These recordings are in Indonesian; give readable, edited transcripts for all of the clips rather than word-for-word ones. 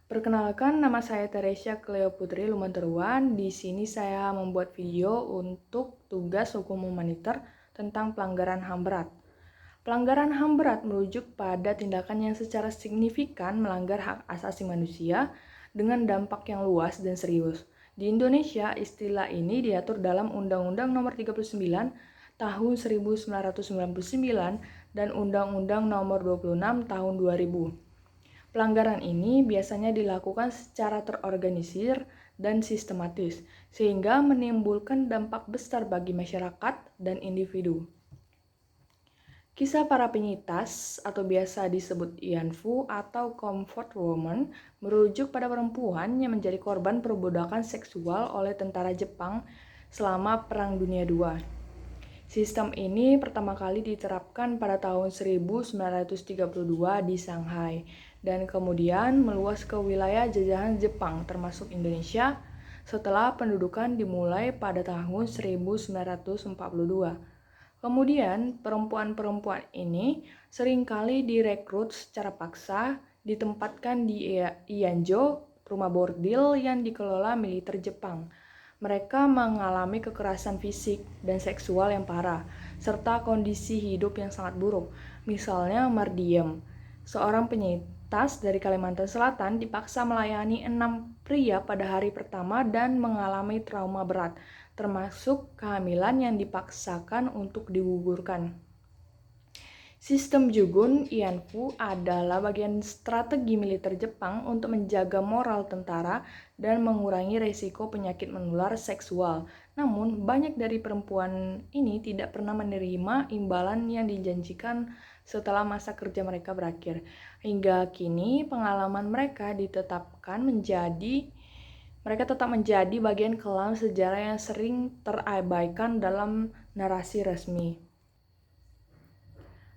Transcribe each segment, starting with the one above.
Perkenalkan, nama saya Teresia Cleo Putri Lumanteruan. Di sini saya membuat video untuk tugas hukum humanitar tentang pelanggaran HAM berat. Pelanggaran HAM berat merujuk pada tindakan yang secara signifikan melanggar hak asasi manusia dengan dampak yang luas dan serius. Di Indonesia, istilah ini diatur dalam Undang-Undang Nomor 39 Tahun 1999 dan Undang-Undang Nomor 26 Tahun 2000. Pelanggaran ini biasanya dilakukan secara terorganisir dan sistematis, sehingga menimbulkan dampak besar bagi masyarakat dan individu. Kisah para penyintas atau biasa disebut Ianfu atau comfort woman merujuk pada perempuan yang menjadi korban perbudakan seksual oleh tentara Jepang selama Perang Dunia II. Sistem ini pertama kali diterapkan pada tahun 1932 di Shanghai dan kemudian meluas ke wilayah jajahan Jepang termasuk Indonesia setelah pendudukan dimulai pada tahun 1942. Kemudian perempuan-perempuan ini seringkali direkrut secara paksa, ditempatkan di Ianjo, rumah bordil yang dikelola militer Jepang. Mereka mengalami kekerasan fisik dan seksual yang parah, serta kondisi hidup yang sangat buruk. Misalnya Mardiem, seorang penyintas dari Kalimantan Selatan dipaksa melayani 6 pria pada hari pertama dan mengalami trauma berat, termasuk kehamilan yang dipaksakan untuk digugurkan. Sistem Jugun Ianfu adalah bagian strategi militer Jepang untuk menjaga moral tentara dan mengurangi resiko penyakit menular seksual. Namun, banyak dari perempuan ini tidak pernah menerima imbalan yang dijanjikan setelah masa kerja mereka berakhir. Hingga kini, pengalaman mereka mereka tetap menjadi bagian kelam sejarah yang sering terabaikan dalam narasi resmi.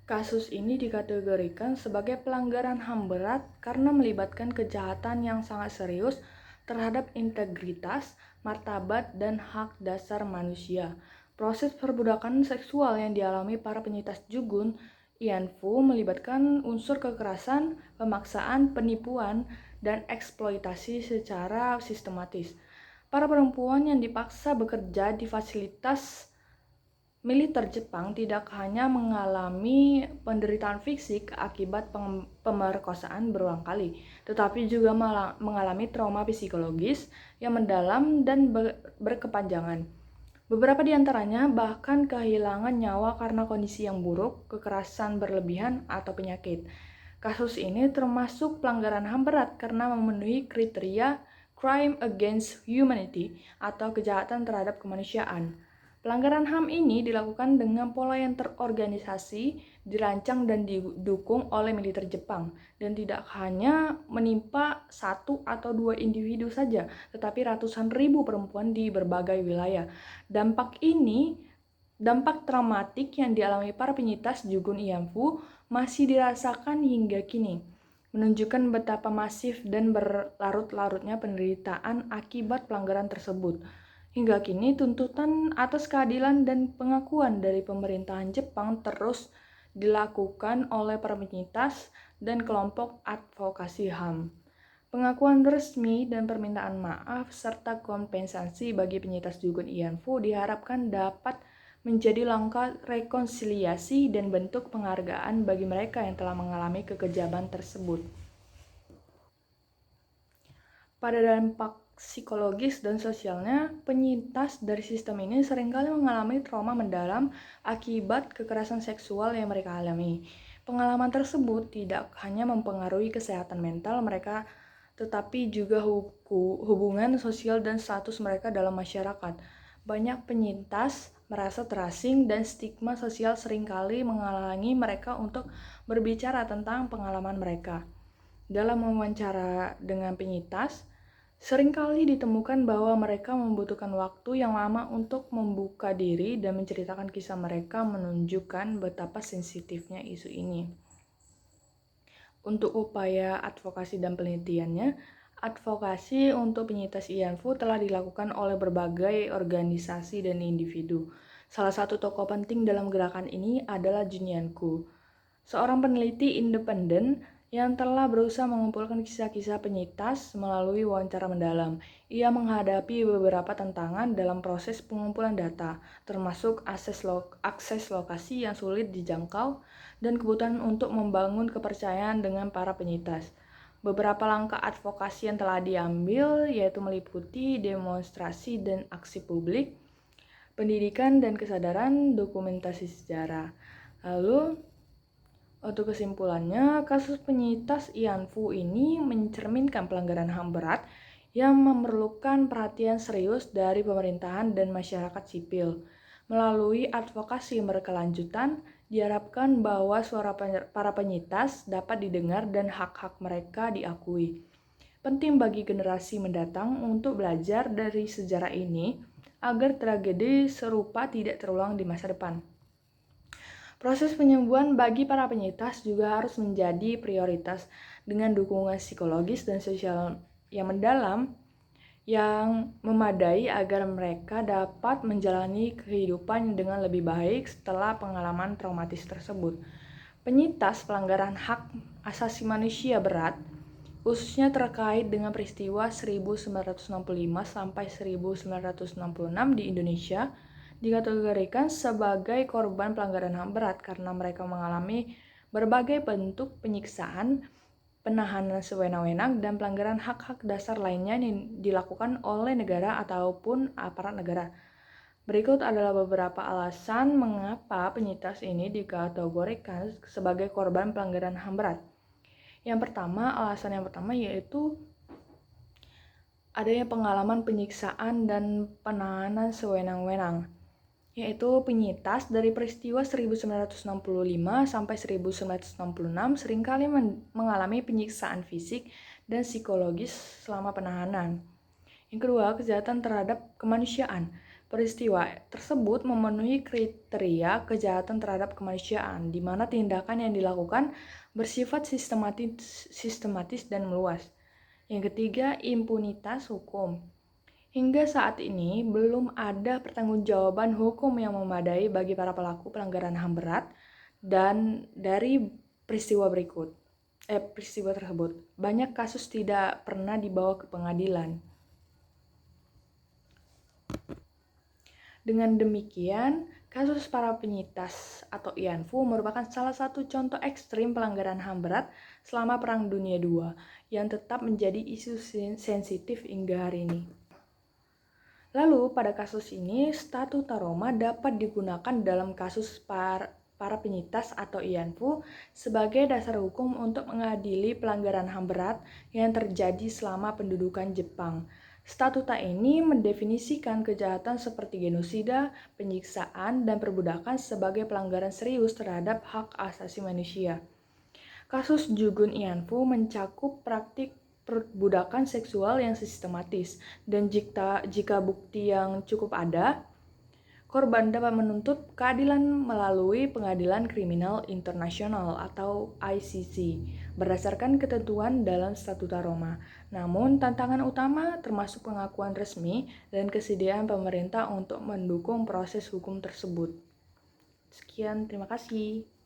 Kasus ini dikategorikan sebagai pelanggaran HAM berat karena melibatkan kejahatan yang sangat serius terhadap integritas, martabat, dan hak dasar manusia. Proses perbudakan seksual yang dialami para penyintas Jugun Ianfu melibatkan unsur kekerasan, pemaksaan, penipuan, dan eksploitasi secara sistematis. Para perempuan yang dipaksa bekerja di fasilitas militer Jepang tidak hanya mengalami penderitaan fisik akibat pemerkosaan berulang kali, tetapi juga mengalami trauma psikologis yang mendalam dan berkepanjangan. Beberapa di antaranya bahkan kehilangan nyawa karena kondisi yang buruk, kekerasan berlebihan, atau penyakit. Kasus ini termasuk pelanggaran HAM berat karena memenuhi kriteria crime against humanity atau kejahatan terhadap kemanusiaan. Pelanggaran HAM ini dilakukan dengan pola yang terorganisasi, dirancang dan didukung oleh militer Jepang, dan tidak hanya menimpa satu atau dua individu saja, tetapi ratusan ribu perempuan di berbagai wilayah. Dampak traumatik yang dialami para penyintas Jugun Ianfu masih dirasakan hingga kini, menunjukkan betapa masif dan berlarut-larutnya penderitaan akibat pelanggaran tersebut. Hingga kini, tuntutan atas keadilan dan pengakuan dari pemerintahan Jepang terus dilakukan oleh para penyintas dan kelompok advokasi HAM. Pengakuan resmi dan permintaan maaf serta kompensasi bagi penyintas Jugun Ianfu diharapkan dapat menjadi langkah rekonsiliasi dan bentuk penghargaan bagi mereka yang telah mengalami kekejaman tersebut. Pada dampak psikologis dan sosialnya, penyintas dari sistem ini seringkali mengalami trauma mendalam akibat kekerasan seksual yang mereka alami. Pengalaman tersebut tidak hanya mempengaruhi kesehatan mental mereka, tetapi juga hubungan sosial dan status mereka dalam masyarakat. Banyak penyintas merasa terasing dan stigma sosial seringkali menghalangi mereka untuk berbicara tentang pengalaman mereka. Dalam wawancara dengan penyintas, seringkali ditemukan bahwa mereka membutuhkan waktu yang lama untuk membuka diri dan menceritakan kisah mereka, menunjukkan betapa sensitifnya isu ini. Untuk upaya advokasi dan penelitiannya, advokasi untuk penyintas Ianfu telah dilakukan oleh berbagai organisasi dan individu. Salah satu tokoh penting dalam gerakan ini adalah Junianku, seorang peneliti independen yang telah berusaha mengumpulkan kisah-kisah penyintas melalui wawancara mendalam. Ia menghadapi beberapa tantangan dalam proses pengumpulan data, termasuk akses lokasi yang sulit dijangkau dan kebutuhan untuk membangun kepercayaan dengan para penyintas. Beberapa langkah advokasi yang telah diambil yaitu meliputi demonstrasi dan aksi publik, pendidikan dan kesadaran, dokumentasi sejarah. Lalu, untuk kesimpulannya, kasus penyintas Ian Fu ini mencerminkan pelanggaran HAM berat yang memerlukan perhatian serius dari pemerintahan dan masyarakat sipil. Melalui advokasi yang berkelanjutan, diharapkan bahwa suara para penyintas dapat didengar dan hak-hak mereka diakui. Penting bagi generasi mendatang untuk belajar dari sejarah ini agar tragedi serupa tidak terulang di masa depan. Proses penyembuhan bagi para penyintas juga harus menjadi prioritas dengan dukungan psikologis dan sosial yang mendalam yang memadai agar mereka dapat menjalani kehidupan dengan lebih baik setelah pengalaman traumatis tersebut. Penyintas pelanggaran hak asasi manusia berat, khususnya terkait dengan peristiwa 1965 sampai 1966 di Indonesia, dikategorikan sebagai korban pelanggaran HAM berat karena mereka mengalami berbagai bentuk penyiksaan, penahanan sewenang-wenang, dan pelanggaran hak-hak dasar lainnya yang dilakukan oleh negara ataupun aparat negara. Berikut adalah beberapa alasan mengapa penyintas ini dikategorikan sebagai korban pelanggaran HAM berat. Alasan yang pertama yaitu adanya pengalaman penyiksaan dan penahanan sewenang-wenang, yaitu penyintas dari peristiwa 1965 sampai 1966 seringkali mengalami penyiksaan fisik dan psikologis selama penahanan. Yang kedua, kejahatan terhadap kemanusiaan. Peristiwa tersebut memenuhi kriteria kejahatan terhadap kemanusiaan, di mana tindakan yang dilakukan bersifat sistematis dan meluas. Yang ketiga, impunitas hukum. Hingga saat ini, belum ada pertanggungjawaban hukum yang memadai bagi para pelaku pelanggaran HAM berat dan dari peristiwa tersebut. Banyak kasus tidak pernah dibawa ke pengadilan. Dengan demikian, kasus para penyintas atau Ian Fu merupakan salah satu contoh ekstrim pelanggaran HAM berat selama Perang Dunia II yang tetap menjadi isu sensitif hingga hari ini. Lalu, pada kasus ini, Statuta Roma dapat digunakan dalam kasus para penyintas atau Ian Fu sebagai dasar hukum untuk mengadili pelanggaran HAM berat yang terjadi selama pendudukan Jepang. Statuta ini mendefinisikan kejahatan seperti genosida, penyiksaan, dan perbudakan sebagai pelanggaran serius terhadap hak asasi manusia. Kasus Jugun Ian Fu mencakup praktik perbudakan seksual yang sistematis, dan jika bukti yang cukup ada, korban dapat menuntut keadilan melalui Pengadilan Kriminal Internasional atau ICC berdasarkan ketentuan dalam Statuta Roma. Namun, tantangan utama termasuk pengakuan resmi dan kesediaan pemerintah untuk mendukung proses hukum tersebut. Sekian, terima kasih.